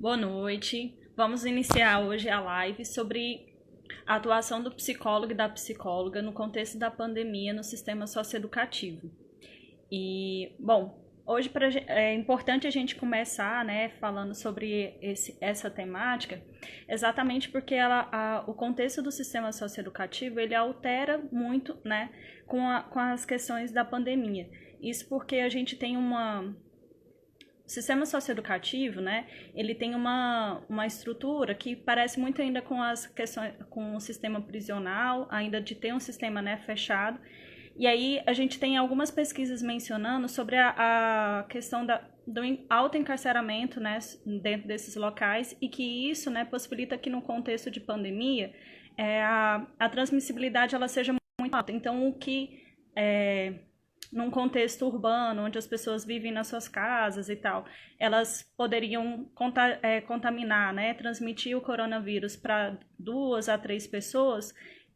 Boa noite. Vamos iniciar hoje a live sobre a atuação do psicólogo e da psicóloga no contexto da pandemia no sistema socioeducativo. Hoje é importante a gente começar, né, falando sobre essa temática, exatamente porque o contexto do sistema socioeducativo ele altera muito, né, com as questões da pandemia. Isso porque a gente tem o sistema socioeducativo, né, ele tem uma estrutura que parece muito ainda com as questões, com o sistema prisional, ainda de ter um sistema, né, fechado. E aí a gente tem algumas pesquisas mencionando sobre a questão do autoencarceramento, né, dentro desses locais, e que isso, né, possibilita que no contexto de pandemia a transmissibilidade ela seja muito alta. Então, num contexto urbano, onde as pessoas vivem nas suas casas e tal, elas poderiam contaminar, né, transmitir o coronavírus para 2 a 3 pessoas,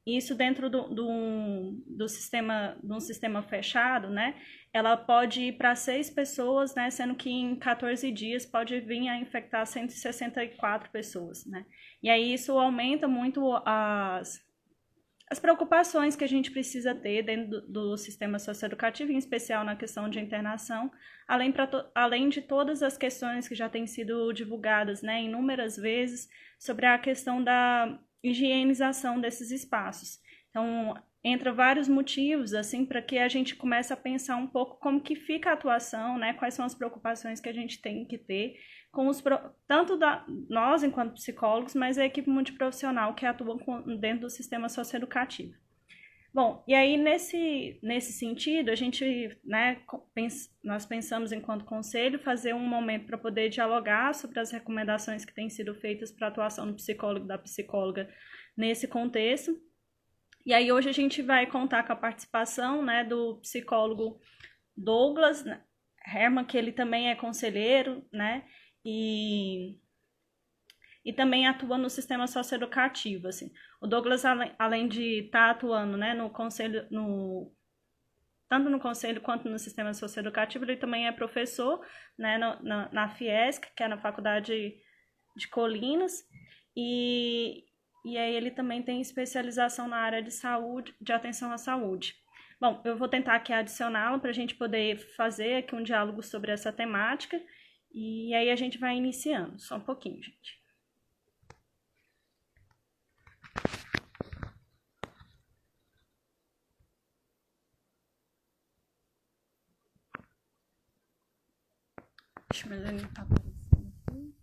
isso dentro do sistema, de um sistema fechado, né, ela pode ir para 6 pessoas, né, sendo que em 14 dias pode vir a infectar 164 pessoas, né, e aí isso aumenta muito as preocupações que a gente precisa ter dentro do sistema socioeducativo, em especial na questão de internação, além de todas as questões que já têm sido divulgadas, né, inúmeras vezes, sobre a questão da higienização desses espaços. Então, entra vários motivos, assim, para que a gente comece a pensar um pouco como que fica a atuação, né, quais são as preocupações que a gente tem que ter, tanto nós enquanto psicólogos, mas a equipe multiprofissional que atua dentro do sistema socioeducativo. Bom, e aí nesse sentido, a gente, né, nós pensamos enquanto conselho fazer um momento para poder dialogar sobre as recomendações que têm sido feitas para a atuação do psicólogo e da psicóloga nesse contexto. E aí hoje a gente vai contar com a participação, né, do psicólogo Douglas Herman, que ele também é conselheiro, né, e também atua no sistema socioeducativo, assim. O Douglas, além de estar atuando, né, no conselho, tanto no conselho quanto no sistema socioeducativo, ele também é professor, né, na Fiesc, que é na Faculdade de Colinas, e aí ele também tem especialização na área de saúde, de atenção à saúde. Bom, eu vou tentar aqui adicioná-lo para a gente poder fazer aqui um diálogo sobre essa temática, e aí a gente vai iniciando. Só um pouquinho, gente. Deixa eu ver se tá aparecendo aqui.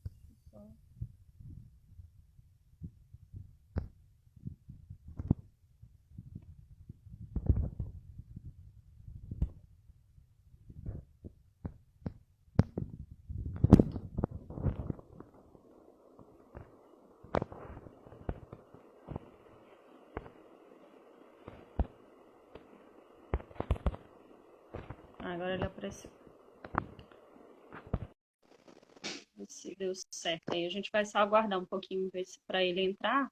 Agora ele apareceu. Ver se deu certo. Aí a gente vai só aguardar um pouquinho para ele entrar.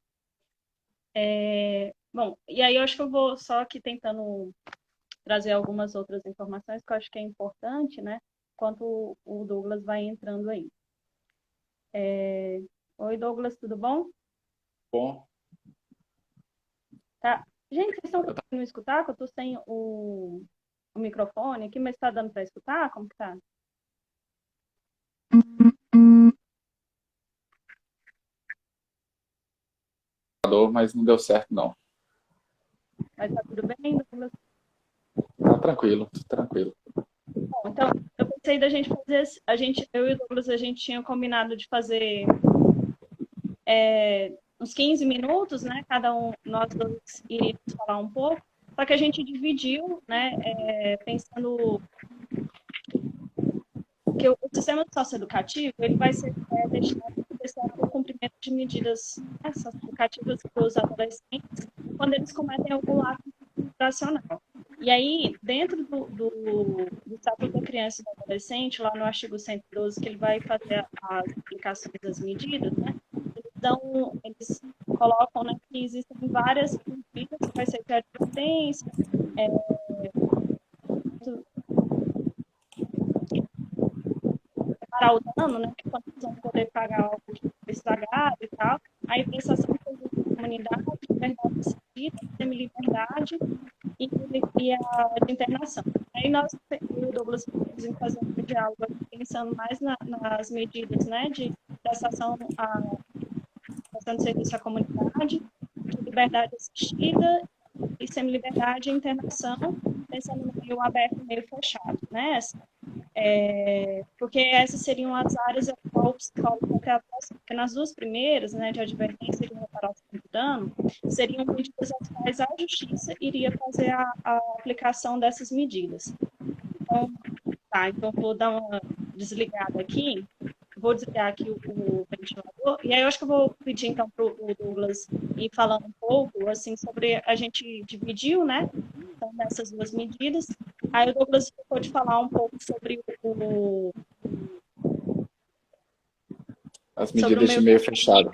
Bom, e aí eu acho que eu vou só aqui tentando trazer algumas outras informações que eu acho que é importante, né? Enquanto o Douglas vai entrando aí. Oi, Douglas, tudo bom? Bom, Tá. Gente, vocês estão conseguindo me escutar? Que eu tô sem o microfone aqui, mas tá dando para escutar? Como que tá? mas não deu certo, não. Mas tá tudo bem, Douglas? Tá tranquilo, tranquilo. Bom, então, eu pensei da gente fazer, eu e o Douglas, a gente tinha combinado de fazer uns 15 minutos, né? Cada um, nós dois iríamos falar um pouco, só que a gente dividiu, né? Pensando que o sistema socioeducativo ele vai ser destinado ao cumprimento de medidas, né, socioeducativas para os adolescentes quando eles cometem algum ato infracional. E aí, dentro do Estatuto da Criança e do Adolescente, lá no artigo 112, que ele vai fazer as aplicações das medidas, né? Eles colocam, né, que existem várias medidas, que vai ser de advertência, reparar o dano, né? Quando eles vão poder pagar algo que foi estragado e tal. Aí prestação de serviço à comunidade, liberdade assistida, semi-liberdade e a de internação. Aí nós, eu e o Douglas, em fazer um diálogo pensando mais nas medidas, né, de prestação de serviço à comunidade, de liberdade assistida e semi-liberdade e internação, pensando no meio aberto e meio fechado, né? Porque essas seriam as áreas a qual o psicólogo quer atuar. Porque nas duas primeiras, né, de advertência e de reparação de dano, seriam medidas às quais a justiça iria fazer a aplicação dessas medidas. Então vou dar uma desligada aqui. Vou desligar aqui o ventilador, e aí eu acho que eu vou pedir então para o Douglas ir falando um pouco, assim, sobre a gente dividiu, né, então, nessas duas medidas. Aí o Douglas pode falar um pouco sobre As medidas de meio fechado.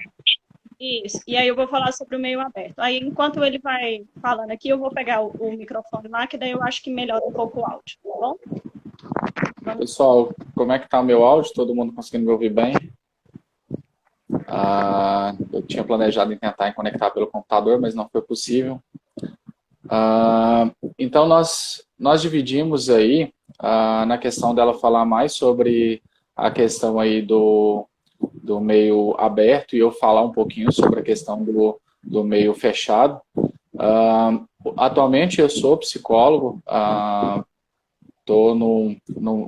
Isso, e aí eu vou falar sobre o meio aberto. Aí, enquanto ele vai falando aqui, eu vou pegar o microfone lá, que daí eu acho que melhora um pouco o áudio, tá bom? Pessoal, como é que tá o meu áudio? Todo mundo conseguindo me ouvir bem? Eu tinha planejado em tentar conectar pelo computador, mas não foi possível. Então, nós dividimos aí na questão dela falar mais sobre a questão aí do meio aberto e eu falar um pouquinho sobre a questão do meio fechado. Atualmente, eu sou psicólogo, estou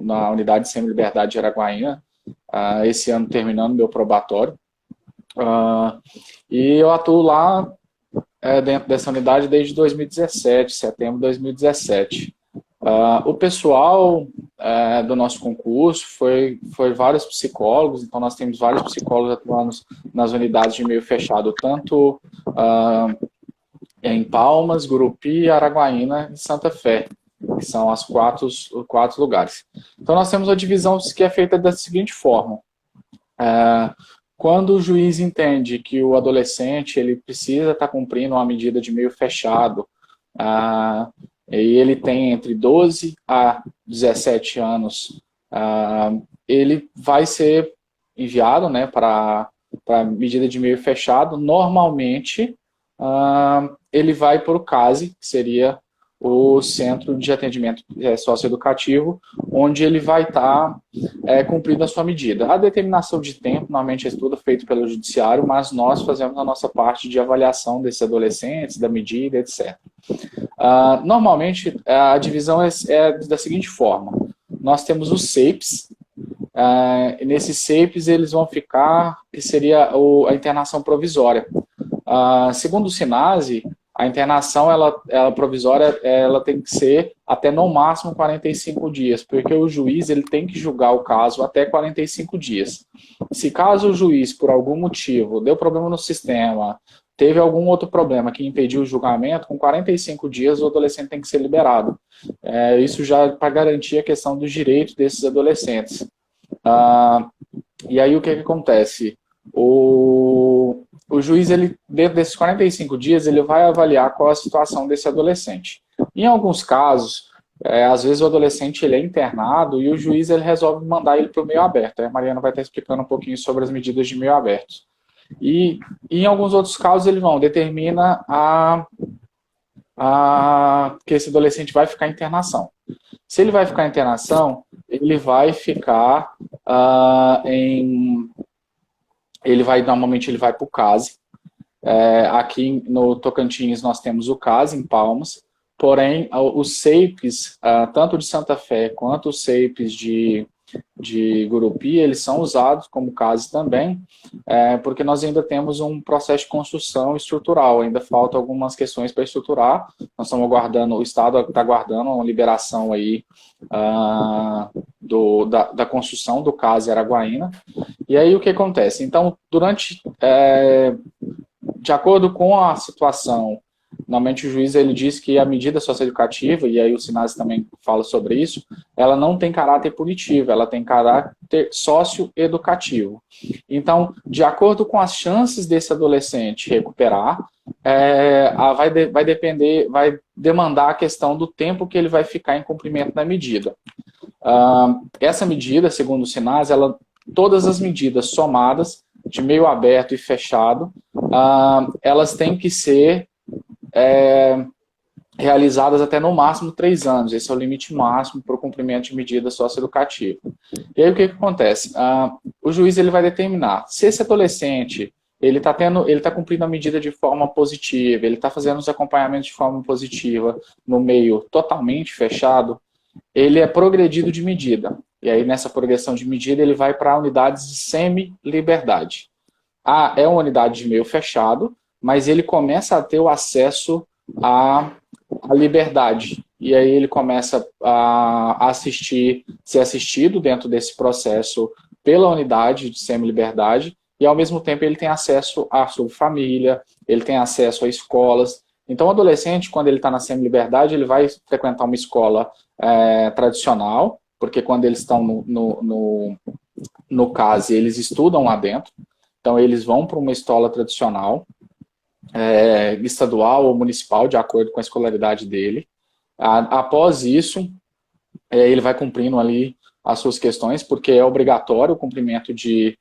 na unidade de semi-liberdade de Araguaína, esse ano terminando meu probatório. E eu atuo lá dentro dessa unidade desde 2017, setembro de 2017. O pessoal do nosso concurso foi vários psicólogos, então nós temos vários psicólogos atuando nas unidades de meio fechado, tanto em Palmas, Gurupi, Araguaína e Santa Fé, que são os quatro lugares. Então nós temos a divisão que é feita da seguinte forma. Quando o juiz entende que o adolescente ele precisa estar cumprindo uma medida de meio fechado, e ele tem entre 12 a 17 anos, ele vai ser enviado, né, para medida de meio fechado. Normalmente, ele vai para o CASE, que seria o Centro de Atendimento Socioeducativo, onde ele vai estar cumprindo a sua medida. A determinação de tempo, normalmente é tudo feito pelo judiciário, mas nós fazemos a nossa parte de avaliação desses adolescentes, da medida, etc. Normalmente, a divisão é da seguinte forma. Nós temos os CEIPs, e nesses CEIPs eles vão ficar, que seria a internação provisória. Segundo o SINASE, a internação ela provisória ela tem que ser até no máximo 45 dias, porque o juiz ele tem que julgar o caso até 45 dias. Se caso o juiz, por algum motivo, deu problema no sistema, teve algum outro problema que impediu o julgamento, com 45 dias o adolescente tem que ser liberado. Isso já para garantir a questão dos direitos desses adolescentes. E aí o que acontece? O juiz, dentro desses 45 dias, ele vai avaliar qual a situação desse adolescente. Em alguns casos, às vezes o adolescente ele é internado e o juiz ele resolve mandar ele para o meio aberto. A Mariana vai estar explicando um pouquinho sobre as medidas de meio aberto. E em alguns outros casos, ele determina que esse adolescente vai ficar em internação. Se ele vai ficar em internação, ele vai ficar normalmente ele vai para o CASE. Aqui no Tocantins nós temos o CASE em Palmas, porém os CEIPs, tanto de Santa Fé quanto os CEIPs de Gurupi, eles são usados como CASE também, porque nós ainda temos um processo de construção estrutural, ainda faltam algumas questões para estruturar. Nós estamos aguardando, o Estado está aguardando uma liberação aí da construção do CASE Araguaína. E aí o que acontece? Então, de acordo com a situação, normalmente o juiz ele diz que a medida socioeducativa, e aí o SINASE também fala sobre isso, ela não tem caráter punitivo, ela tem caráter socioeducativo. Então, de acordo com as chances desse adolescente recuperar, vai demandar a questão do tempo que ele vai ficar em cumprimento da medida. Essa medida, segundo o SINASE, todas as medidas somadas, de meio aberto e fechado, elas têm que ser realizadas até no máximo 3 anos. Esse é o limite máximo para o cumprimento de medida socioeducativa. E aí o que acontece? O juiz ele vai determinar se esse adolescente ele está cumprindo a medida de forma positiva, ele está fazendo os acompanhamentos de forma positiva no meio totalmente fechado, ele é progredido de medida. E aí nessa progressão de medida ele vai para unidades de semi-liberdade. É uma unidade de meio fechado, mas ele começa a ter o acesso à liberdade. E aí ele começa a ser assistido dentro desse processo pela unidade de semi-liberdade, e ao mesmo tempo ele tem acesso à sua família, ele tem acesso a escolas. Então o adolescente, quando ele está na semi-liberdade, ele vai frequentar uma escola tradicional, porque quando eles estão no CASE, eles estudam lá dentro. Então eles vão para uma escola tradicional, estadual ou municipal, de acordo com a escolaridade dele. Após isso, ele vai cumprindo ali as suas questões, porque é obrigatório o cumprimento de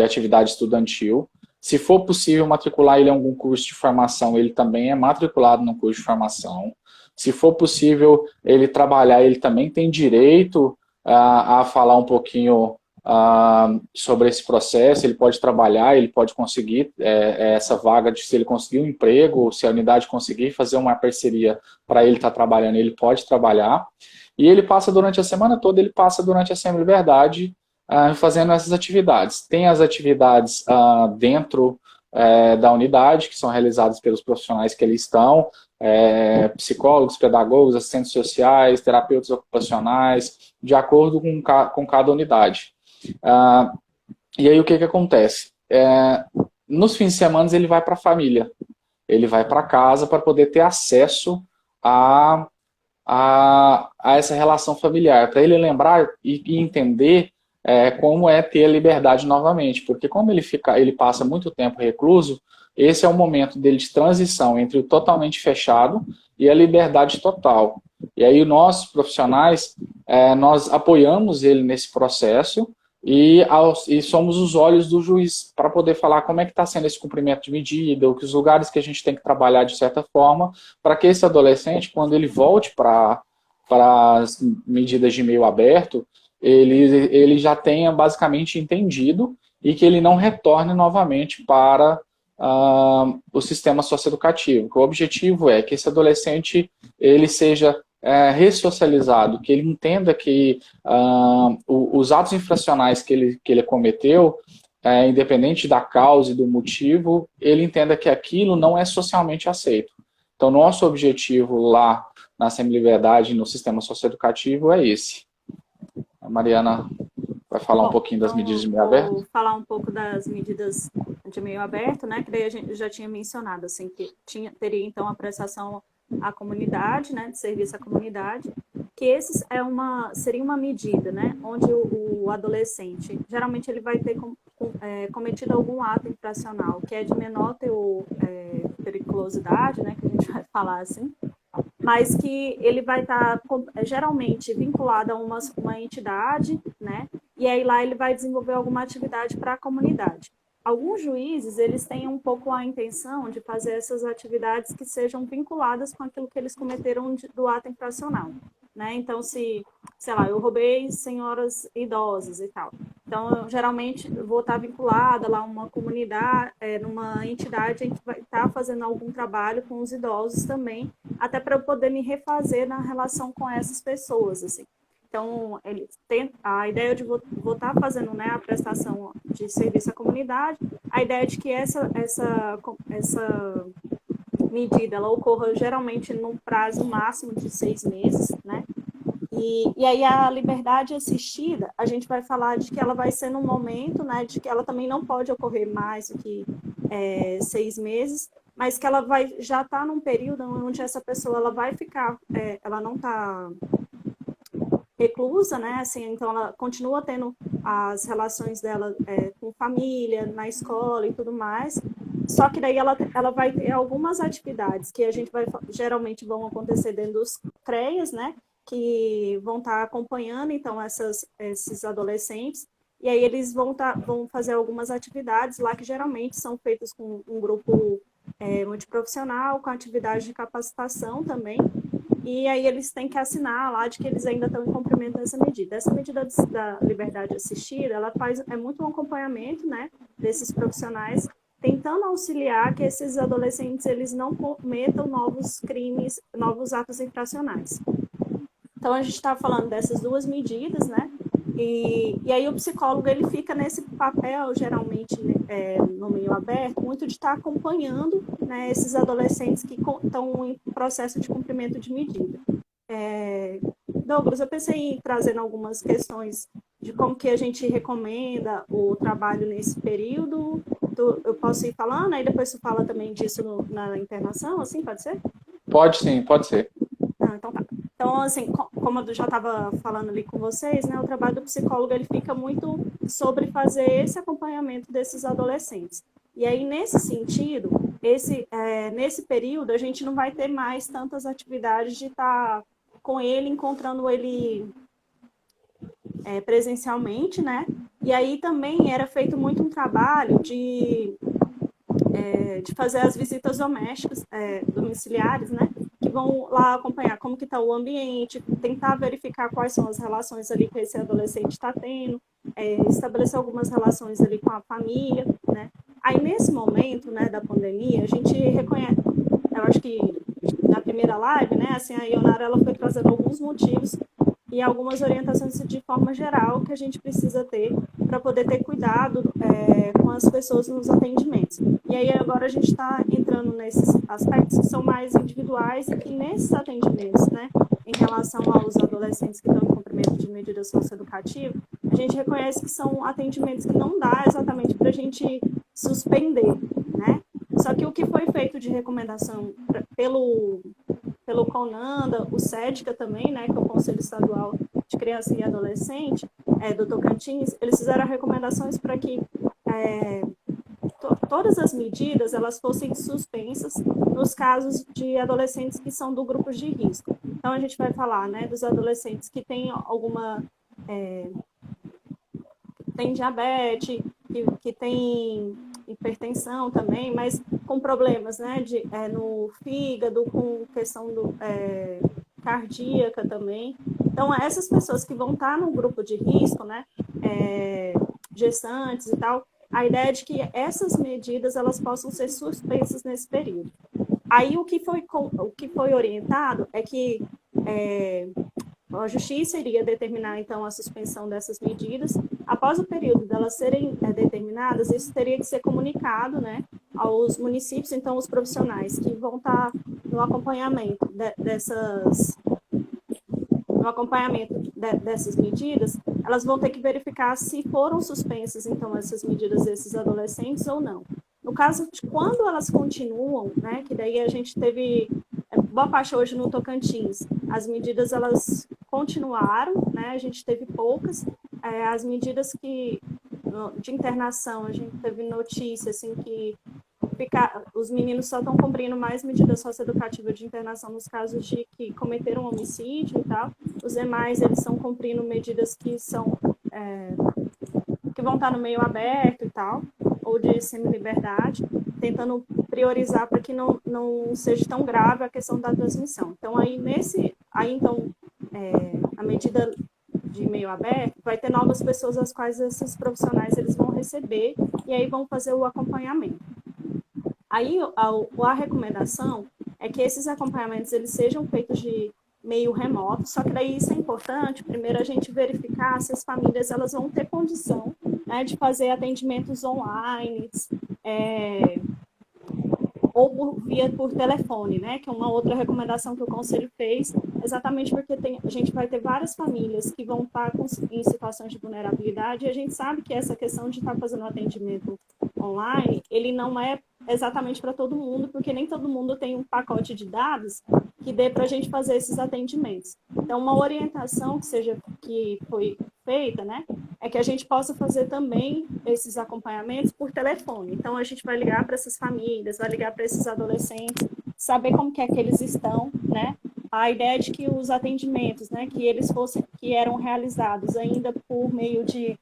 atividade estudantil. Se for possível matricular ele em algum curso de formação, ele também é matriculado no curso de formação. Se for possível ele trabalhar, ele também tem direito a falar um pouquinho sobre esse processo. Ele pode trabalhar, ele pode conseguir essa vaga, se ele conseguir um emprego, se a unidade conseguir fazer uma parceria para ele estar trabalhando, ele pode trabalhar. E ele passa durante a semana toda, ele passa durante a semi-liberdade fazendo essas atividades. Tem as atividades dentro da unidade, que são realizadas pelos profissionais que ali estão, psicólogos, pedagogos, assistentes sociais, terapeutas ocupacionais, de acordo com cada unidade. E aí o que acontece? Nos fins de semana ele vai para a família, ele vai para casa para poder ter acesso a essa relação familiar, para ele lembrar e entender como é ter a liberdade novamente, porque como ele passa muito tempo recluso, esse é o momento dele de transição entre o totalmente fechado e a liberdade total. E aí nós, profissionais, nós apoiamos ele nesse processo e somos os olhos do juiz para poder falar como é que está sendo esse cumprimento de medida, os lugares que a gente tem que trabalhar de certa forma, para que esse adolescente, quando ele volte para as medidas de meio aberto, ele já tenha basicamente entendido e que ele não retorne novamente para o sistema socioeducativo. O objetivo é que esse adolescente ele seja ressocializado, que ele entenda que os atos infracionais que ele cometeu, independente da causa e do motivo, ele entenda que aquilo não é socialmente aceito. Então, nosso objetivo lá na Semi-Liberdade, no sistema socioeducativo, é esse. A Mariana vai falar um pouquinho das medidas de meio aberto? Vou falar um pouco das medidas de meio aberto, né? Que daí a gente já tinha mencionado, assim, que teria então a prestação à comunidade, né? De serviço à comunidade, que esse seria uma medida, né? Onde o adolescente, geralmente ele vai ter cometido algum ato infracional, que é de menor periculosidade, né? Que a gente vai falar assim, mas que ele vai estar geralmente vinculado a uma entidade, né? E aí lá ele vai desenvolver alguma atividade para a comunidade. Alguns juízes, eles têm um pouco a intenção de fazer essas atividades que sejam vinculadas com aquilo que eles cometeram do ato infracional, né? Então, sei lá, eu roubei senhoras idosas e tal. Então, eu, geralmente, vou estar vinculada lá a uma comunidade, numa entidade em que vai estar fazendo algum trabalho com os idosos também, até para eu poder me refazer na relação com essas pessoas, assim. Então, a ideia de vou estar fazendo, né, a prestação de serviço à comunidade, a ideia de que essa medida ela ocorra geralmente num prazo máximo de 6 meses, né? E aí a liberdade assistida, a gente vai falar de que ela vai ser num momento, né, de que ela também não pode ocorrer mais do que 6 meses, mas que ela vai já estar num período onde essa pessoa ela vai ficar, ela não está reclusa, né? Assim, então ela continua tendo as relações dela com família, na escola e tudo mais. Só que daí ela vai ter algumas atividades que a gente geralmente vão acontecer dentro dos CREAs, né? Que vão estar acompanhando então esses adolescentes. e aí eles vão fazer algumas atividades lá que geralmente são feitas com um grupo multiprofissional, com atividade de capacitação também, e aí eles têm que assinar lá de que eles ainda estão em cumprimento dessa medida. Essa medida da liberdade assistida, ela faz muito um acompanhamento, né, desses profissionais, tentando auxiliar que esses adolescentes eles não cometam novos crimes, novos atos infracionais. Então a gente está falando dessas duas medidas, né? E aí o psicólogo ele fica nesse papel, geralmente, no meio aberto, muito de estar acompanhando, né, esses adolescentes que estão em processo de cumprimento de medida. Douglas, eu pensei em trazer algumas questões de como que a gente recomenda o trabalho nesse período. Eu posso ir falando, aí depois tu fala também disso na internação, assim, pode ser? Pode sim, pode ser. Então tá. Então, assim, como eu já estava falando ali com vocês, né, o trabalho do psicólogo ele fica muito sobre fazer esse acompanhamento desses adolescentes. E aí, nesse sentido, nesse período, a gente não vai ter mais tantas atividades de estar com ele, encontrando ele presencialmente, né? E aí também era feito muito um trabalho de fazer as visitas domésticas, domiciliares, né? Que vão lá acompanhar como que está o ambiente, tentar verificar quais são as relações ali que esse adolescente está tendo, estabelecer algumas relações ali com a família, né? Aí, nesse momento, né, da pandemia, a gente reconhece, eu acho que na primeira live, né, assim, a Ionara, ela foi trazendo alguns motivos e algumas orientações de forma geral que a gente precisa ter para poder ter cuidado com as pessoas nos atendimentos. E aí agora a gente está entrando nesses aspectos que são mais individuais e que nesses atendimentos, né, em relação aos adolescentes que estão em cumprimento de medida socioeducativa, a gente reconhece que são atendimentos que não dá exatamente para a gente suspender, né? Só que o que foi feito de recomendação pelo CONANDA, o SEDCA também, né, que é o Conselho Estadual de Criança e Adolescente, do Tocantins, eles fizeram recomendações para que todas as medidas elas fossem suspensas nos casos de adolescentes que são do grupo de risco. Então, a gente vai falar, né, dos adolescentes que têm alguma... tem diabetes, que tem hipertensão também, mas com problemas, né, no fígado, com questão cardíaca também. Então, essas pessoas que vão estar no grupo de risco, né, gestantes e tal, a ideia é de que essas medidas elas possam ser suspensas nesse período. Aí, o que foi orientado é que a Justiça iria determinar, então, a suspensão dessas medidas. Após o período delas serem determinadas, isso teria que ser comunicado, né, aos municípios, então, os profissionais que vão estar no acompanhamento dessas medidas, elas vão ter que verificar se foram suspensas, então, essas medidas desses adolescentes ou não. No caso de quando elas continuam, né, que daí a gente teve boa parte hoje no Tocantins, as medidas elas continuaram, né, a gente teve poucas, as medidas de internação, a gente teve notícia, assim, que os meninos só estão cumprindo mais medidas socioeducativas de internação nos casos de que cometeram homicídio e tal, os demais, eles estão cumprindo medidas que são, que vão estar no meio aberto e tal, ou de semi-liberdade, tentando priorizar para que não seja tão grave a questão da transmissão. Então, a medida de meio aberto vai ter novas pessoas as quais esses profissionais eles vão receber e aí vão fazer o acompanhamento. Aí, a recomendação é que esses acompanhamentos eles sejam feitos de meio remoto, só que daí isso é importante, primeiro a gente verificar se as famílias elas vão ter condição, né, de fazer atendimentos online, ou por telefone, né, que é uma outra recomendação que o Conselho fez, exatamente porque a gente vai ter várias famílias que vão estar em situações de vulnerabilidade e a gente sabe que essa questão de estar fazendo atendimento online, ele não é exatamente para todo mundo, porque nem todo mundo tem um pacote de dados que dê para a gente fazer esses atendimentos. Então, uma orientação que foi feita, né, é que a gente possa fazer também esses acompanhamentos por telefone. Então, a gente vai ligar para essas famílias, vai ligar para esses adolescentes, saber como que é que eles estão, né? A ideia é de que os atendimentos, né, que eram realizados ainda por meio de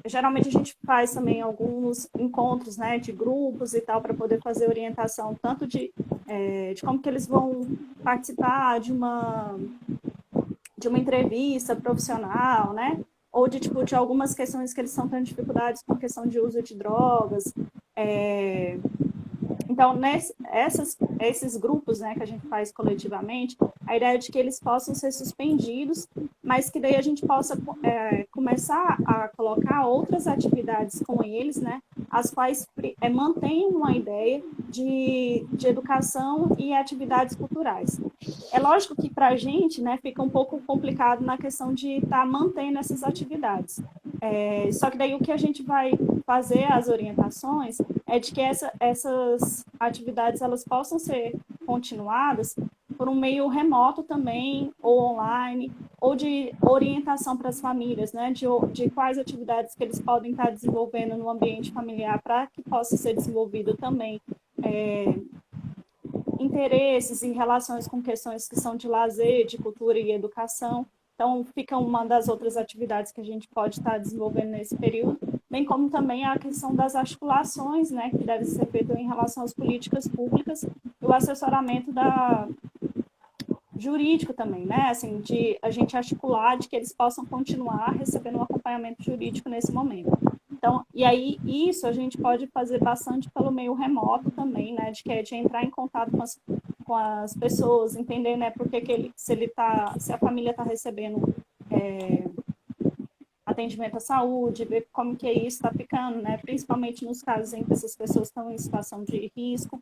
geralmente a gente faz também alguns encontros, né, de grupos e tal, para poder fazer orientação, tanto de como que eles vão participar de uma entrevista profissional, né, ou de, tipo, de algumas questões que eles estão tendo dificuldades com questão de uso de drogas. Então, esses grupos, né, que a gente faz coletivamente, a ideia é de que eles possam ser suspendidos, mas que daí a gente possa começar a colocar outras atividades com eles, né, as quais mantenham uma ideia de educação e atividades culturais. É lógico que para a gente, né, fica um pouco complicado na questão de estar mantendo essas atividades. Só que daí o que a gente vai fazer as orientações é de que essas atividades elas possam ser continuadas por um meio remoto também, ou online, ou de orientação para as famílias, né, de quais atividades que eles podem estar desenvolvendo no ambiente familiar para que possa ser desenvolvido também interesses em relações com questões que são de lazer, de cultura e educação. Então, fica uma das outras atividades que a gente pode estar desenvolvendo nesse período, bem como também a questão das articulações, né, que deve ser feito em relação às políticas públicas e o assessoramento jurídico também, né, assim, de a gente articular de que eles possam continuar recebendo um acompanhamento jurídico nesse momento. Então, e aí isso a gente pode fazer bastante pelo meio remoto também, né, de entrar em contato com as pessoas, entender, né, se a família está recebendo atendimento à saúde, ver como que isso está ficando, né, principalmente nos casos em que essas pessoas estão em situação de risco.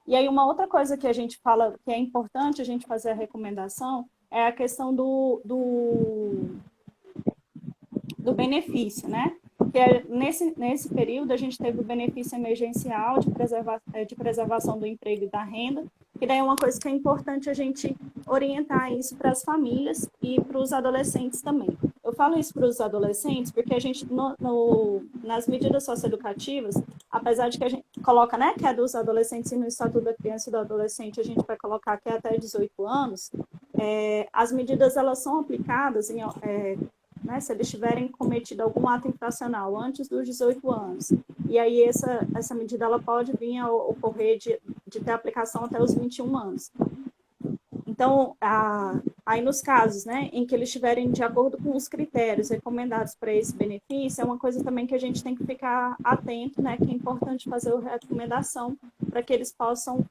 E aí uma outra coisa que a gente fala que é importante a gente fazer a recomendação é a questão do benefício, né? Porque nesse período a gente teve o benefício emergencial de preservação do emprego e da renda, que daí é uma coisa que é importante a gente orientar isso para as famílias e para os adolescentes também. Eu falo isso para os adolescentes porque a gente, nas medidas socioeducativas, apesar de que a gente coloca, né, que é dos adolescentes e no Estatuto da Criança e do Adolescente a gente vai colocar que é até 18 anos, as medidas elas são aplicadas né, se eles tiverem cometido algum ato infracional antes dos 18 anos. E aí essa medida ela pode vir a ocorrer de ter aplicação até os 21 anos. Então, aí nos casos, né, em que eles estiverem de acordo com os critérios recomendados para esse benefício, é uma coisa também que a gente tem que ficar atento, né, que é importante fazer a recomendação para que eles possam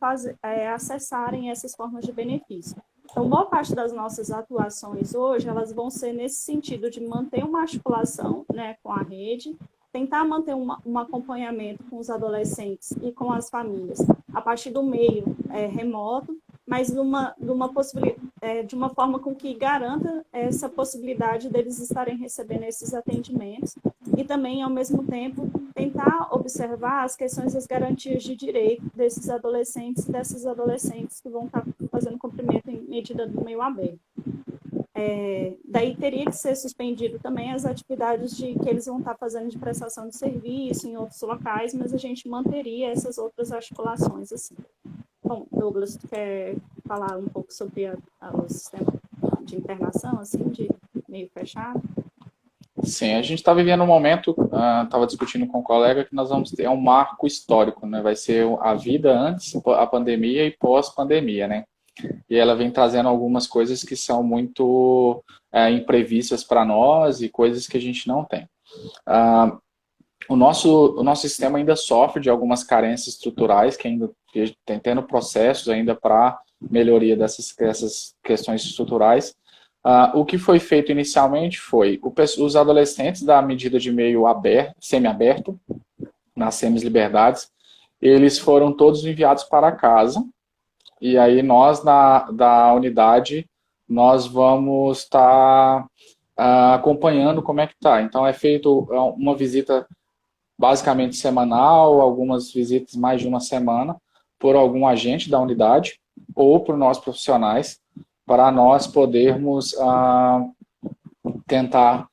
acessarem essas formas de benefício. Então, boa parte das nossas atuações hoje, elas vão ser nesse sentido de manter uma articulação, né, com a rede, tentar manter um acompanhamento com os adolescentes e com as famílias a partir do meio remoto, mas de uma forma com que garanta essa possibilidade deles estarem recebendo esses atendimentos e também, ao mesmo tempo, tentar observar as questões das garantias de direito desses adolescentes e dessas adolescentes que vão estar fazendo cumprimento em medida do meio aberto. Daí teria que ser suspendido também as atividades que eles vão estar fazendo de prestação de serviço em outros locais, mas a gente manteria essas outras articulações assim. Bom, Douglas, tu quer falar um pouco sobre o sistema de internação, assim, de meio fechado? Sim, a gente está vivendo um momento, estava discutindo com um colega, que nós vamos ter um marco histórico, né? Vai ser a vida antes a pandemia e pós-pandemia, né? E ela vem trazendo algumas coisas que são muito imprevistas para nós e coisas que a gente não tem. O nosso sistema ainda sofre de algumas carências estruturais, que ainda tem tendo processos ainda para melhoria dessas questões estruturais. O que foi feito inicialmente foi os adolescentes da medida de meio semi-aberto, nas semis-liberdades, eles foram todos enviados para casa, e aí nós, da unidade, nós vamos estar acompanhando como é que está. Então é feito uma visita basicamente semanal, algumas visitas mais de uma semana, por algum agente da unidade ou por nós profissionais, para nós podermos tentar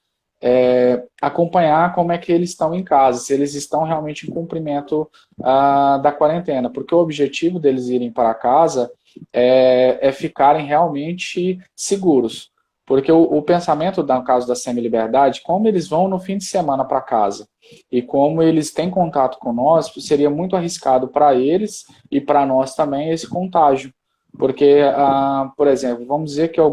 acompanhar como é que eles estão em casa, se eles estão realmente em cumprimento da quarentena, porque o objetivo deles irem para casa é ficarem realmente seguros. Porque o pensamento, no caso da semi-liberdade, como eles vão no fim de semana para casa e como eles têm contato com nós, seria muito arriscado para eles e para nós também esse contágio. Porque, por exemplo, vamos dizer que eu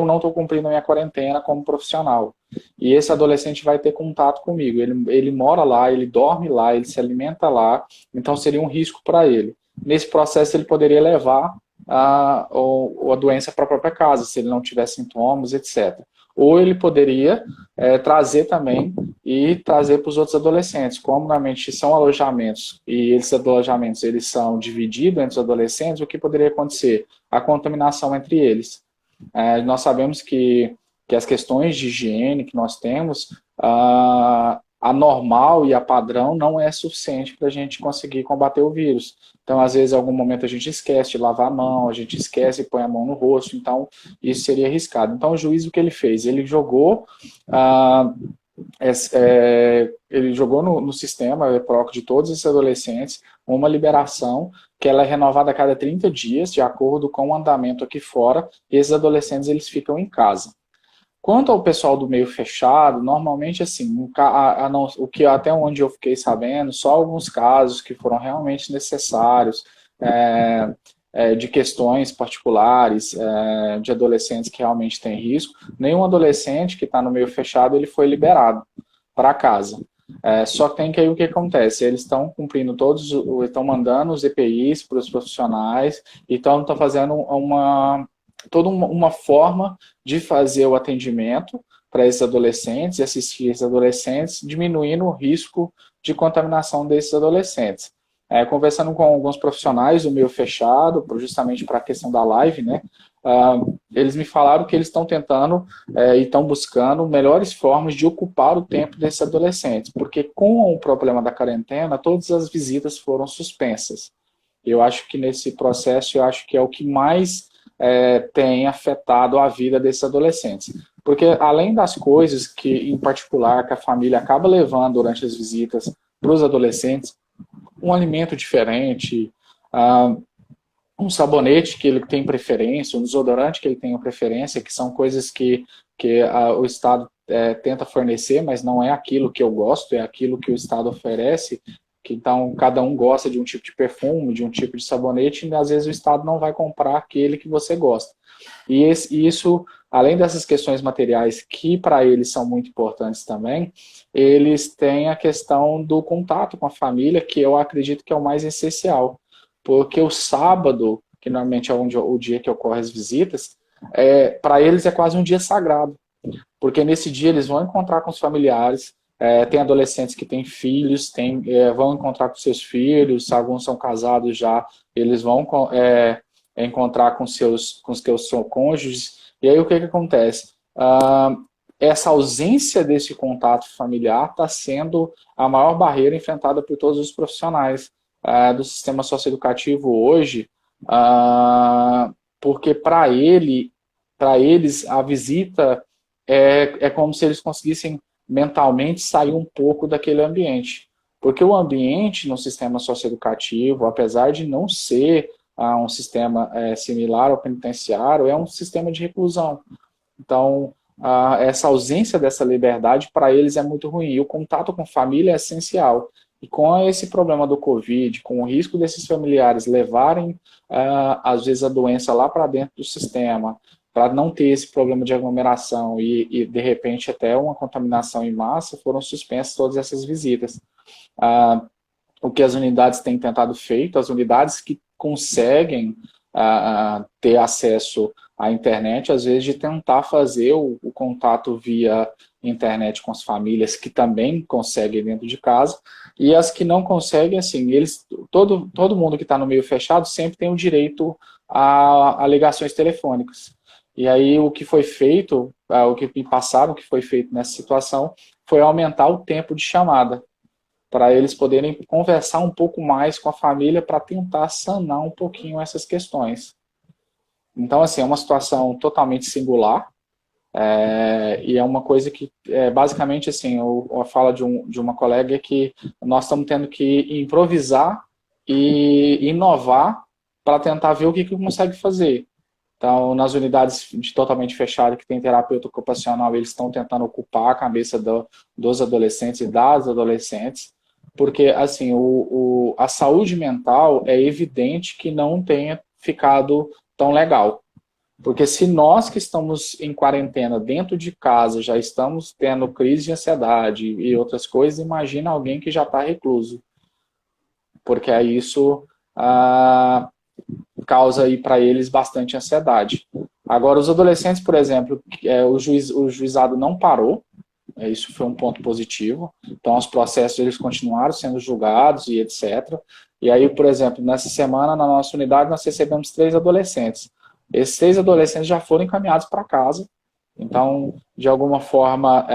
não estou cumprindo a minha quarentena como profissional. E esse adolescente vai ter contato comigo. Ele mora lá, ele dorme lá, ele se alimenta lá, então seria um risco para ele. Nesse processo, ele poderia levar a doença para a própria casa, se ele não tiver sintomas, etc. Ou ele poderia trazer também e trazer para os outros adolescentes. Como normalmente são alojamentos e esses alojamentos eles são divididos entre os adolescentes, o que poderia acontecer? A contaminação entre eles. Nós sabemos que as questões de higiene que nós temos, a normal e a padrão não é suficiente para a gente conseguir combater o vírus. Então, às vezes, em algum momento a gente esquece de lavar a mão, a gente esquece e põe a mão no rosto, então isso seria arriscado. Então, o juiz, o que ele fez? Ele jogou no sistema EPROC de todos esses adolescentes uma liberação que ela é renovada a cada 30 dias, de acordo com o andamento aqui fora, e esses adolescentes eles ficam em casa. Quanto ao pessoal do meio fechado, normalmente, assim, o que até onde eu fiquei sabendo, só alguns casos que foram realmente necessários, de questões particulares, de adolescentes que realmente têm risco, nenhum adolescente que está no meio fechado, ele foi liberado para casa. Só que tem que aí o que acontece, eles estão cumprindo estão mandando os EPIs para os profissionais, então estão fazendo toda uma forma de fazer o atendimento para esses adolescentes e assistir esses adolescentes, diminuindo o risco de contaminação desses adolescentes. Conversando com alguns profissionais do meio fechado, justamente para a questão da live, né, eles me falaram que eles estão tentando e estão buscando melhores formas de ocupar o tempo desses adolescentes, porque com o problema da quarentena, todas as visitas foram suspensas. Eu acho que nesse processo, eu acho que é o que mais tem afetado a vida desses adolescentes. Porque além das coisas que, em particular, que a família acaba levando durante as visitas para os adolescentes, um alimento diferente, um sabonete que ele tem preferência, um desodorante que ele tem preferência, que são coisas que o Estado tenta fornecer, mas não é aquilo que eu gosto, é aquilo que o Estado oferece. Então, cada um gosta de um tipo de perfume, de um tipo de sabonete, e às vezes o Estado não vai comprar aquele que você gosta. E isso, além dessas questões materiais, que para eles são muito importantes também, eles têm a questão do contato com a família, que eu acredito que é o mais essencial. Porque o sábado, que normalmente é o dia que ocorrem as visitas, para eles é quase um dia sagrado. Porque nesse dia eles vão encontrar com os familiares, tem adolescentes que têm filhos, vão encontrar com seus filhos, alguns são casados já, eles vão encontrar com os seus cônjuges. E aí o que acontece? Essa ausência desse contato familiar está sendo a maior barreira enfrentada por todos os profissionais do sistema socioeducativo hoje, porque para eles a visita é como se eles conseguissem mentalmente sair um pouco daquele ambiente. Porque o ambiente no sistema socioeducativo, apesar de não ser um sistema similar ao penitenciário, é um sistema de reclusão. Então, essa ausência dessa liberdade para eles é muito ruim. E o contato com família é essencial. E com esse problema do Covid, com o risco desses familiares levarem, às vezes, a doença lá para dentro do sistema, para não ter esse problema de aglomeração e, de repente, até uma contaminação em massa, foram suspensas todas essas visitas. O que as unidades têm tentado feito, as unidades que conseguem ter acesso à internet, às vezes, de tentar fazer o contato via internet com as famílias que também conseguem dentro de casa, e as que não conseguem, assim, todo mundo que está no meio fechado sempre tem o direito a ligações telefônicas. E aí o que foi feito, o que me passaram que foi feito nessa situação, foi aumentar o tempo de chamada, para eles poderem conversar um pouco mais com a família para tentar sanar um pouquinho essas questões. Então, assim, é uma situação totalmente singular, e é uma coisa que, basicamente, assim, a fala de uma colega é que nós estamos tendo que improvisar e inovar para tentar ver o que consegue fazer. Então, nas unidades de totalmente fechado que tem terapeuta ocupacional, eles estão tentando ocupar a cabeça dos adolescentes e das adolescentes, porque assim, a saúde mental é evidente que não tenha ficado tão legal. Porque se nós que estamos em quarentena dentro de casa já estamos tendo crise de ansiedade e outras coisas, imagina alguém que já está recluso. Porque aí isso causa aí para eles bastante ansiedade. Agora, os adolescentes, por exemplo, o juizado não parou, isso foi um ponto positivo. Então, os processos eles continuaram sendo julgados e etc. E aí, por exemplo, nessa semana, na nossa unidade, nós recebemos 3 adolescentes. Esses 3 adolescentes já foram encaminhados para casa. Então, de alguma forma,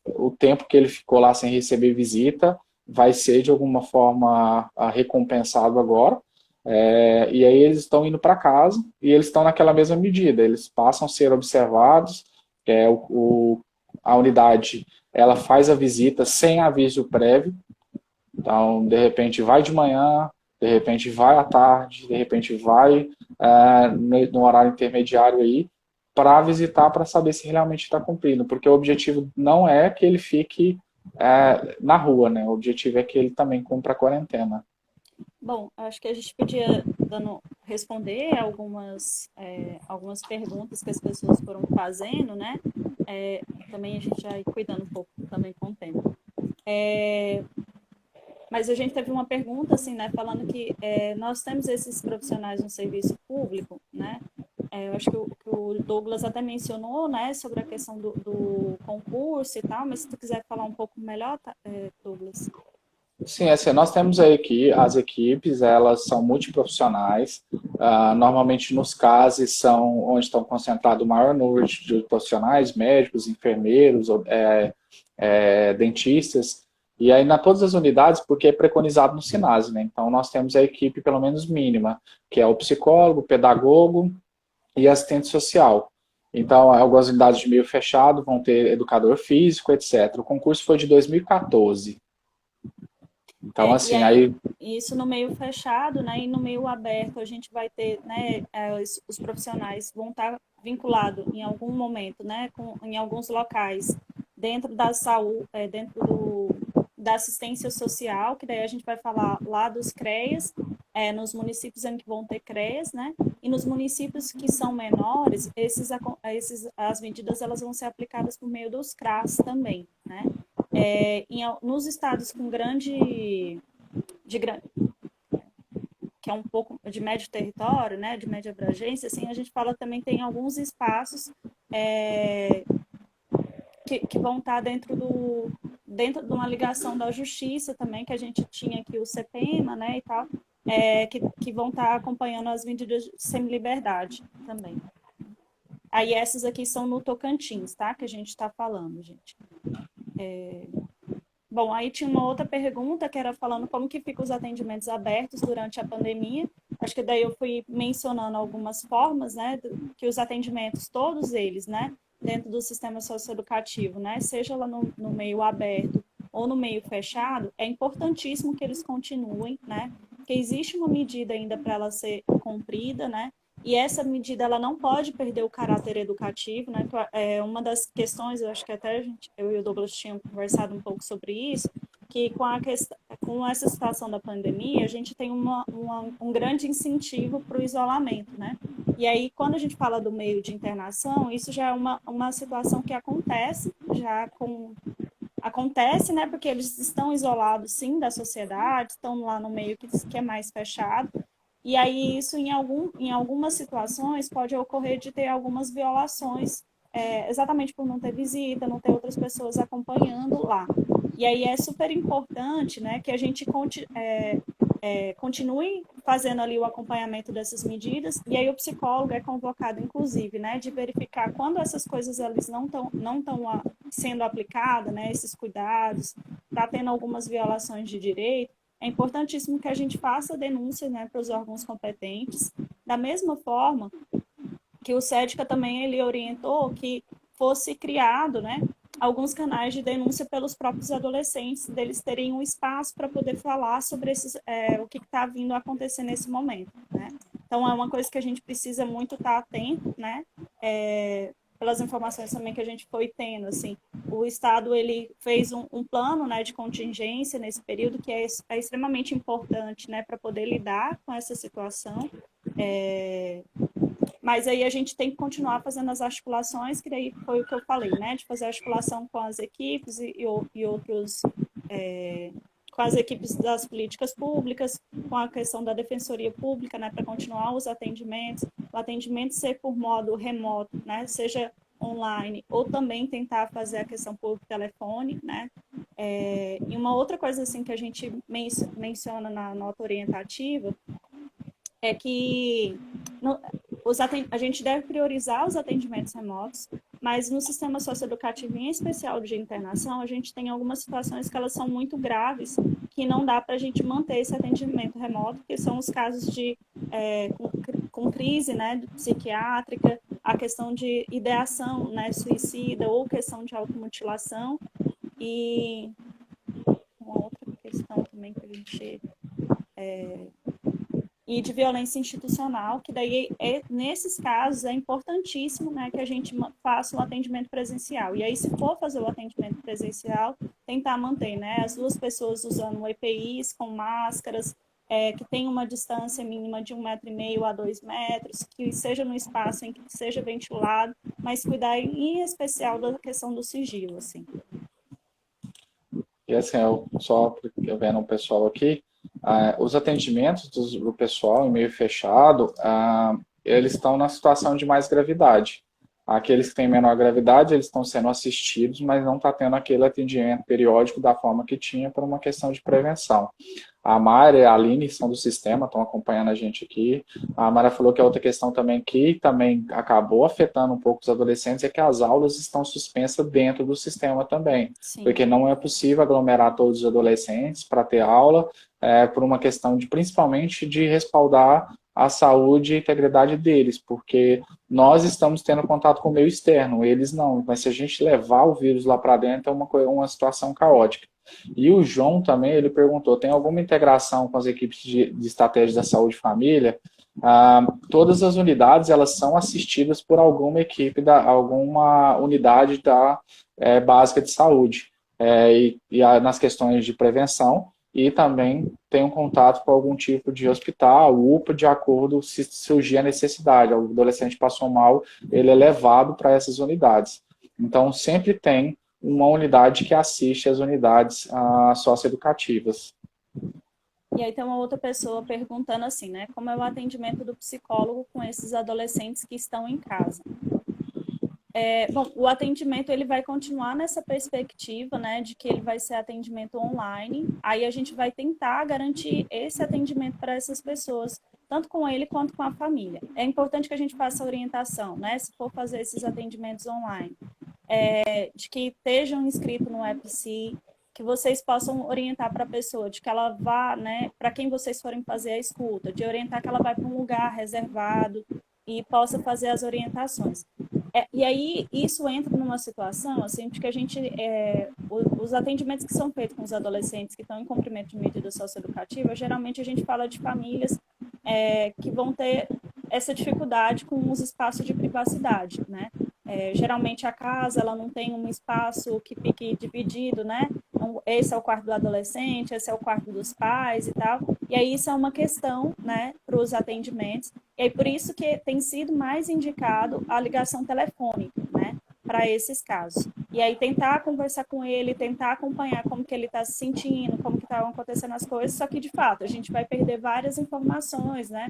o tempo que ele ficou lá sem receber visita vai ser, de alguma forma, recompensado agora. E aí eles estão indo para casa e eles estão naquela mesma medida. Eles passam a ser observados. A unidade ela faz a visita sem aviso prévio. Então, de repente, vai de manhã, de repente vai à tarde, de repente vai no horário intermediário aí para visitar, para saber se realmente está cumprindo, porque o objetivo não é que ele fique na rua, né? O objetivo é que ele também cumpra a quarentena. Bom, acho que a gente podia responder algumas perguntas que as pessoas foram fazendo, né? Também a gente já ir cuidando um pouco também com o tempo. Mas a gente teve uma pergunta, assim, né, falando que nós temos esses profissionais no serviço público, né? Eu acho que o Douglas até mencionou, né, sobre a questão do concurso e tal, mas se tu quiser falar um pouco melhor, Douglas. Sim, assim, nós temos aí aqui as equipes, elas são multiprofissionais, normalmente nos CASES são onde estão concentrados o maior número de profissionais, médicos, enfermeiros, dentistas, e aí todas as unidades, porque é preconizado no SINASE, né? Então nós temos a equipe pelo menos mínima, que é o psicólogo, o pedagogo e assistente social. Então, algumas unidades de meio fechado vão ter educador físico, etc. O concurso foi de 2014. Então, assim, aí... Isso no meio fechado, né, e no meio aberto a gente vai ter, né, os profissionais vão estar vinculados em algum momento, né, em alguns locais, dentro da saúde, da assistência social, que daí a gente vai falar lá dos CREAS, nos municípios em que vão ter CREAS, né, e nos municípios que são menores, as medidas elas vão ser aplicadas por meio dos CRAS também, né. Nos estados com que é um pouco de médio território, né, de média abrangência, assim, a gente fala também tem alguns espaços que vão estar dentro de uma ligação da justiça também, que a gente tinha aqui o CPEMA, né, e tal, que vão estar acompanhando as medidas de semi-liberdade também. Aí essas aqui são no Tocantins, tá, que a gente está falando, gente. Bom, aí tinha uma outra pergunta que era falando como que ficam os atendimentos abertos durante a pandemia. Acho que daí eu fui mencionando algumas formas, né, que os atendimentos, todos eles, né, dentro do sistema socioeducativo, né, seja lá no meio aberto ou no meio fechado, é importantíssimo que eles continuem, né, porque existe uma medida ainda para ela ser cumprida, né, e essa medida ela não pode perder o caráter educativo, né? Uma das questões, eu acho que até eu e o Douglas tínhamos conversado um pouco sobre isso, que com essa situação da pandemia, a gente tem um grande incentivo para o isolamento, né? E aí, quando a gente fala do meio de internação, isso já é uma situação que acontece, acontece, né? Porque eles estão isolados, sim, da sociedade, estão lá no meio que é mais fechado. E aí isso, em algumas situações, pode ocorrer de ter algumas violações, exatamente por não ter visita, não ter outras pessoas acompanhando lá. E aí é super importante, né, que a gente continue fazendo ali o acompanhamento dessas medidas, e aí o psicólogo é convocado, inclusive, né, de verificar quando essas coisas eles não estão sendo aplicadas, né, esses cuidados, está tendo algumas violações de direito. É importantíssimo que a gente faça denúncia, né, para os órgãos competentes. Da mesma forma que o SEDCA também ele orientou que fosse criado, né, alguns canais de denúncia pelos próprios adolescentes, deles terem um espaço para poder falar sobre o que está vindo a acontecer nesse momento, né? Então, é uma coisa que a gente precisa muito estar atento, né? Pelas informações também que a gente foi tendo, assim, o Estado, ele fez um plano, né, de contingência nesse período, que é extremamente importante, né, para poder lidar com essa situação. Mas aí a gente tem que continuar fazendo as articulações, que daí foi o que eu falei, né? De fazer articulação com as equipes e outros, com as equipes das políticas públicas, com a questão da defensoria pública, né? Para continuar os atendimentos, o atendimento ser por modo remoto, né? Seja online, ou também tentar fazer a questão por telefone, né? E uma outra coisa assim que a gente menciona na nota orientativa é que a gente deve priorizar os atendimentos remotos, mas no sistema socioeducativo, em especial de internação, a gente tem algumas situações que elas são muito graves, que não dá para a gente manter esse atendimento remoto, que são os casos de com crise, né, psiquiátrica, a questão de ideação, né, suicida, ou questão de automutilação, e uma outra questão também que a gente e de violência institucional, que daí, nesses casos, é importantíssimo, né, que a gente faça um atendimento presencial. E aí, se for fazer o atendimento presencial, tentar manter, né, as duas pessoas usando EPIs com máscaras, que tenha uma distância mínima de 1,5 m a 2 metros, que seja no espaço em que seja ventilado, mas cuidar em especial da questão do sigilo, assim. E assim, só vendo o pessoal aqui, os atendimentos do pessoal em meio fechado, eles estão na situação de mais gravidade. Aqueles que têm menor gravidade, eles estão sendo assistidos, mas não está tendo aquele atendimento periódico da forma que tinha por uma questão de prevenção. A Mara e a Aline são do sistema, estão acompanhando a gente aqui. A Mara falou que a outra questão também que também acabou afetando um pouco os adolescentes é que as aulas estão suspensas dentro do sistema também. Sim. Porque não é possível aglomerar todos os adolescentes para ter aula, por uma questão de, principalmente, de respaldar a saúde e integridade deles, porque nós estamos tendo contato com o meio externo, eles não. Mas se a gente levar o vírus lá para dentro, é uma situação caótica. E o João também, ele perguntou, tem alguma integração com as equipes de estratégia da saúde e família? Todas as unidades, elas são assistidas por alguma equipe, alguma unidade básica de saúde, nas questões de prevenção, e também tem um contato com algum tipo de hospital, UPA, de acordo se surgir a necessidade. O adolescente passou mal, ele é levado para essas unidades. Então, sempre tem uma unidade que assiste às unidades socioeducativas. E aí tem uma outra pessoa perguntando assim, né? Como é o atendimento do psicólogo com esses adolescentes que estão em casa? Bom, o atendimento ele vai continuar nessa perspectiva, né, de que ele vai ser atendimento online. Aí a gente vai tentar garantir esse atendimento para essas pessoas, tanto com ele quanto com a família. É importante que a gente faça a orientação, né, se for fazer esses atendimentos online, de que estejam inscritos no EPC, que vocês possam orientar para a pessoa, de que ela vá, né, para quem vocês forem fazer a escuta, de orientar que ela vai para um lugar reservado e possa fazer as orientações. E aí, isso entra numa situação, assim, de que a gente, os atendimentos que são feitos com os adolescentes que estão em cumprimento de medida socioeducativa, geralmente a gente fala de famílias que vão ter essa dificuldade com os espaços de privacidade, né? Geralmente a casa, ela não tem um espaço que fique dividido, né? Então, esse é o quarto do adolescente, esse é o quarto dos pais e tal. E aí isso é uma questão, né, para os atendimentos. E aí por isso que tem sido mais indicado a ligação telefônica, né, para esses casos. E aí tentar conversar com ele, tentar acompanhar como que ele está se sentindo, como que estão acontecendo as coisas, só que de fato a gente vai perder várias informações, né,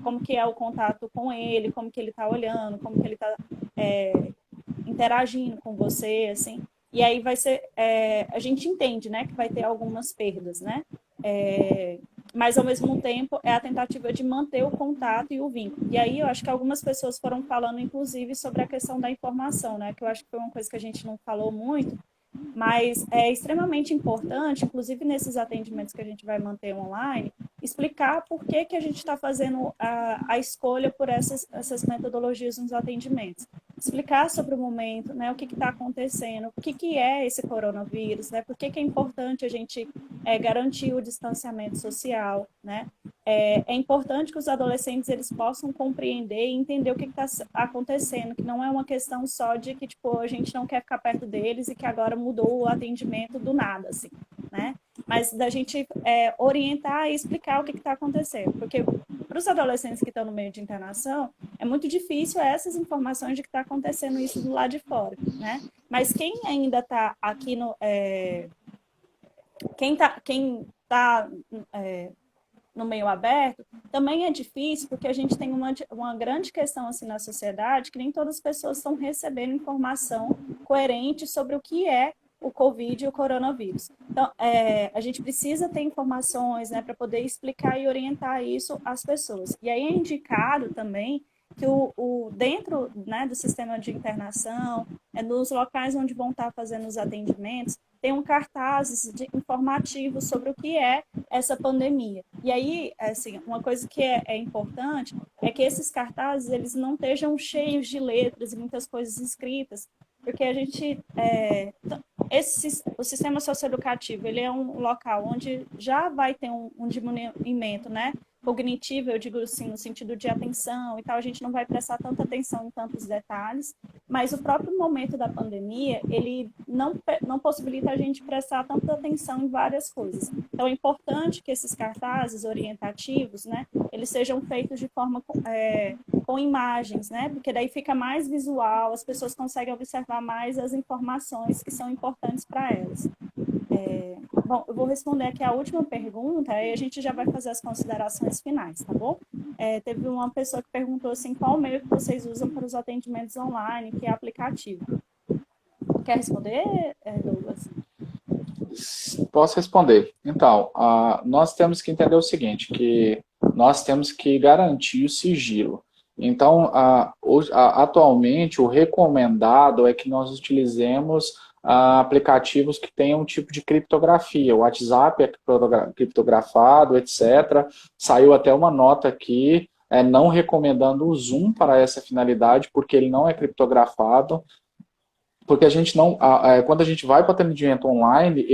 como que é o contato com ele, como que ele está olhando, como que ele está interagindo com você, assim. E aí vai ser, a gente entende, né, que vai ter algumas perdas, né, mas ao mesmo tempo é a tentativa de manter o contato e o vínculo. E aí eu acho que algumas pessoas foram falando, inclusive, sobre a questão da informação, né, que eu acho que foi uma coisa que a gente não falou muito, mas é extremamente importante, inclusive nesses atendimentos que a gente vai manter online, explicar por que a gente está fazendo a escolha por essas metodologias nos atendimentos. Explicar sobre o momento, né, o que está acontecendo, o que é esse coronavírus, né, por que é importante a gente garantir o distanciamento social, né? É importante que os adolescentes eles possam compreender e entender o que está acontecendo, que não é uma questão só de que tipo, a gente não quer ficar perto deles e que agora mudou o atendimento do nada, assim, né? Mas da gente orientar e explicar o que está acontecendo, porque para os adolescentes que estão no meio de internação, é muito difícil essas informações de que está acontecendo isso do lado de fora, né? Mas quem ainda está aqui no... quem tá no meio aberto, também é difícil, porque a gente tem uma grande questão assim na sociedade, que nem todas as pessoas estão recebendo informação coerente sobre o que é o Covid e o coronavírus. Então, a gente precisa ter informações, né, para poder explicar e orientar isso às pessoas. E aí é indicado também que dentro, né, do sistema de internação, nos locais onde vão estar fazendo os atendimentos, tem um cartazes informativos sobre o que é essa pandemia. E aí, assim, uma coisa que é importante é que esses cartazes eles não estejam cheios de letras e muitas coisas escritas, porque a gente o sistema socioeducativo ele é um local onde já vai ter um diminuimento, né, cognitivo, eu digo assim, no sentido de atenção e tal, a gente não vai prestar tanta atenção em tantos detalhes, mas o próprio momento da pandemia, ele não possibilita a gente prestar tanta atenção em várias coisas. Então, é importante que esses cartazes orientativos, né, eles sejam feitos de forma com imagens, né, porque daí fica mais visual, as pessoas conseguem observar mais as informações que são importantes para elas. Bom, eu vou responder aqui a última pergunta e a gente já vai fazer as considerações finais, tá bom? Teve uma pessoa que perguntou assim, qual meio que vocês usam para os atendimentos online, que é aplicativo? Quer responder, Douglas? Posso responder. Então, nós temos que entender o seguinte, que nós temos que garantir o sigilo. Então, atualmente, o recomendado é que nós utilizemos aplicativos que tenham um tipo de criptografia. O WhatsApp é criptografado, etc. Saiu até uma nota aqui, não recomendando o Zoom para essa finalidade, porque ele não é criptografado. Porque a gente não, quando a gente vai para o atendimento online,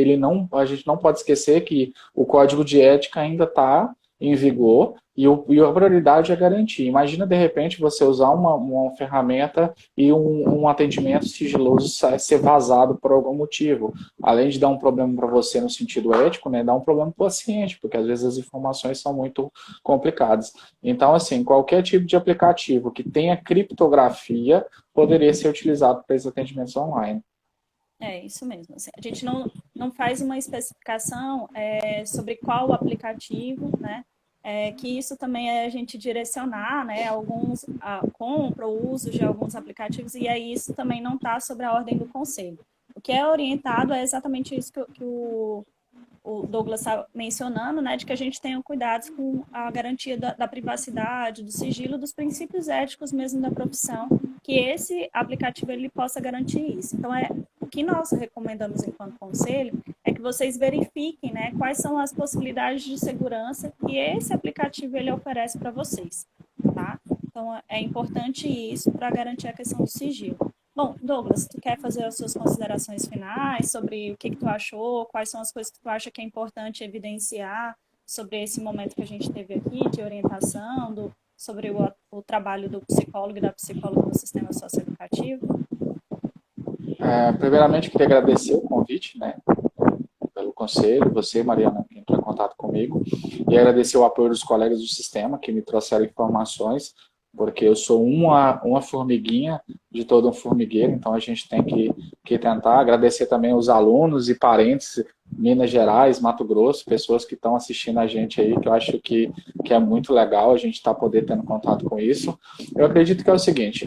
a gente não pode esquecer que o código de ética ainda está em vigor e a prioridade é garantir. Imagina, de repente, você usar uma ferramenta e um atendimento sigiloso ser vazado por algum motivo. Além de dar um problema para você no sentido ético, né, dá um problema para o paciente, porque às vezes as informações são muito complicadas. Então, assim, qualquer tipo de aplicativo que tenha criptografia poderia ser utilizado para esses atendimentos online. É isso mesmo. Assim, a gente não faz uma especificação sobre qual aplicativo, né? Que isso também é a gente direcionar, né? Alguns compra ou uso de alguns aplicativos, e aí isso também não está sobre a ordem do conselho. O que é orientado é exatamente isso que o Douglas está mencionando, né, de que a gente tenha cuidados com a garantia da privacidade, do sigilo, dos princípios éticos mesmo da profissão, que esse aplicativo ele possa garantir isso. Então, o que nós recomendamos enquanto conselho é que vocês verifiquem, né, quais são as possibilidades de segurança que esse aplicativo ele oferece para vocês, tá? Então, é importante isso para garantir a questão do sigilo. Bom, Douglas, tu quer fazer as suas considerações finais sobre o que tu achou, quais são as coisas que tu acha que é importante evidenciar sobre esse momento que a gente teve aqui de orientação, sobre o trabalho do psicólogo e da psicóloga no sistema socioeducativo? Primeiramente, queria agradecer o convite, né, pelo conselho, você, Mariana, que entrou em contato comigo, e agradecer o apoio dos colegas do sistema que me trouxeram informações, porque eu sou uma formiguinha de todo um formigueiro, então a gente tem que tentar. Agradecer também os alunos e parentes, Minas Gerais, Mato Grosso, pessoas que estão assistindo a gente aí, que eu acho que é muito legal a gente estar tendo contato com isso. Eu acredito que é o seguinte,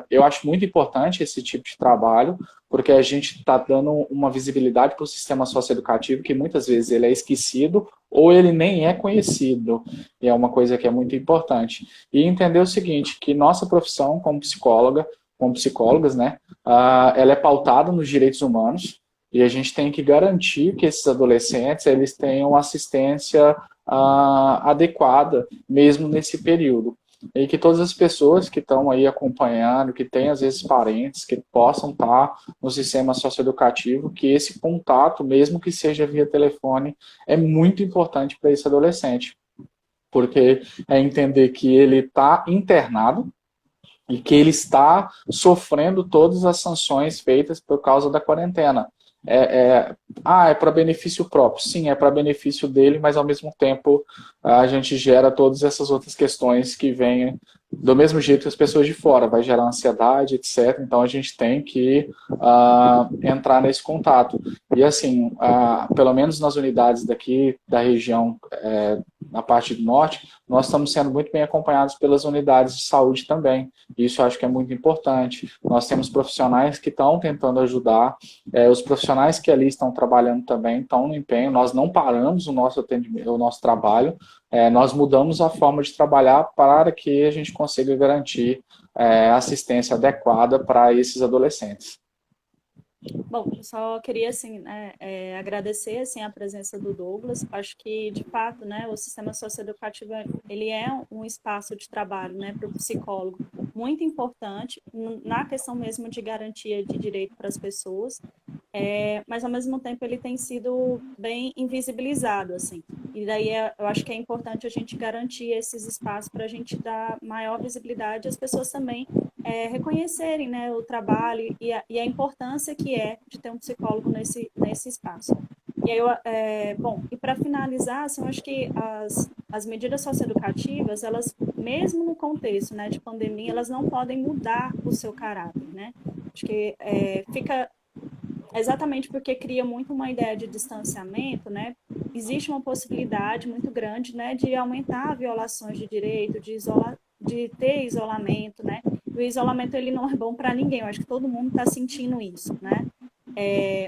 eu acho muito importante esse tipo de trabalho, porque a gente está dando uma visibilidade para o sistema socioeducativo que muitas vezes ele é esquecido ou ele nem é conhecido, e é uma coisa que é muito importante. E entender o seguinte, que nossa profissão como psicólogas, né, ela é pautada nos direitos humanos, e a gente tem que garantir que esses adolescentes eles tenham assistência adequada, mesmo nesse período. e que todas as pessoas que estão aí acompanhando, que têm às vezes parentes, que possam estar no sistema socioeducativo, que esse contato, mesmo que seja via telefone, é muito importante para esse adolescente, porque é entender que ele está internado e que ele está sofrendo todas as sanções feitas por causa da quarentena. É para benefício próprio. Sim, é para benefício dele, mas ao mesmo tempo a gente gera todas essas outras questões que vêm do mesmo jeito que as pessoas de fora, vai gerar ansiedade, etc. Então a gente tem que entrar nesse contato. E assim, pelo menos nas unidades daqui da região, na parte do norte, nós estamos sendo muito bem acompanhados pelas unidades de saúde também. Isso eu acho que é muito importante. Nós temos profissionais que estão tentando ajudar, os profissionais que ali estão trabalhando também estão no empenho. Nós não paramos o nosso atendimento, o nosso trabalho, nós mudamos a forma de trabalhar para que a gente consiga garantir assistência adequada para esses adolescentes. Bom, eu só queria assim, né, agradecer assim a presença do Douglas. Acho que de fato, né, o sistema socioeducativo ele é um espaço de trabalho, né, para o psicólogo muito importante na questão mesmo de garantia de direito para as pessoas. Mas ao mesmo tempo ele tem sido bem invisibilizado, assim. E daí eu acho que é importante a gente garantir esses espaços para a gente dar maior visibilidade e as pessoas também reconhecerem, né, o trabalho e a importância que é de ter um psicólogo nesse espaço. E aí bom, e para finalizar, assim, eu acho que as medidas socioeducativas, elas, mesmo no contexto, né, de pandemia, elas não podem mudar o seu caráter, né? Acho que fica exatamente porque cria muito uma ideia de distanciamento, né? Existe uma possibilidade muito grande, né, de aumentar violações de direito, de ter isolamento, né? O isolamento ele não é bom para ninguém. Eu acho que todo mundo está sentindo isso, né?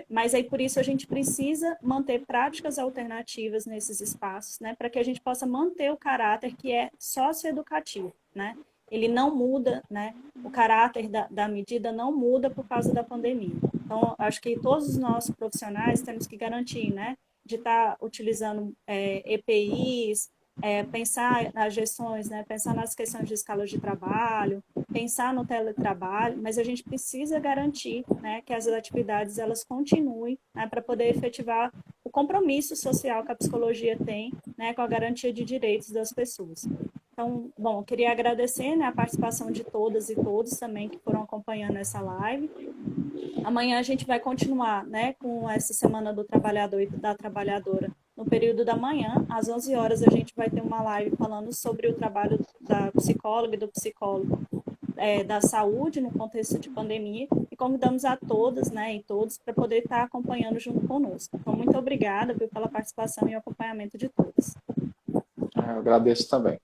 Mas aí por isso a gente precisa manter práticas alternativas nesses espaços, né, para que a gente possa manter o caráter que é socioeducativo, né? Ele não muda, né? O caráter da medida não muda por causa da pandemia. Então, acho que todos os nossos profissionais temos que garantir, né, de estar utilizando EPIs, pensar nas gestões, né, pensar nas questões de escalas de trabalho, pensar no teletrabalho, mas a gente precisa garantir, né, que as atividades elas continuem, né, para poder efetivar o compromisso social que a psicologia tem, né, com a garantia de direitos das pessoas. Então, bom, eu queria agradecer, né, a participação de todas e todos também que foram acompanhando essa live. Amanhã a gente vai continuar, né, com essa Semana do Trabalhador e da Trabalhadora. No período da manhã, às 11 horas, a gente vai ter uma live falando sobre o trabalho da psicóloga e do psicólogo da saúde no contexto de pandemia e convidamos a todas, né, e todos para poder estar acompanhando junto conosco. Então, muito obrigada, viu, pela participação e acompanhamento de todos. Eu agradeço também.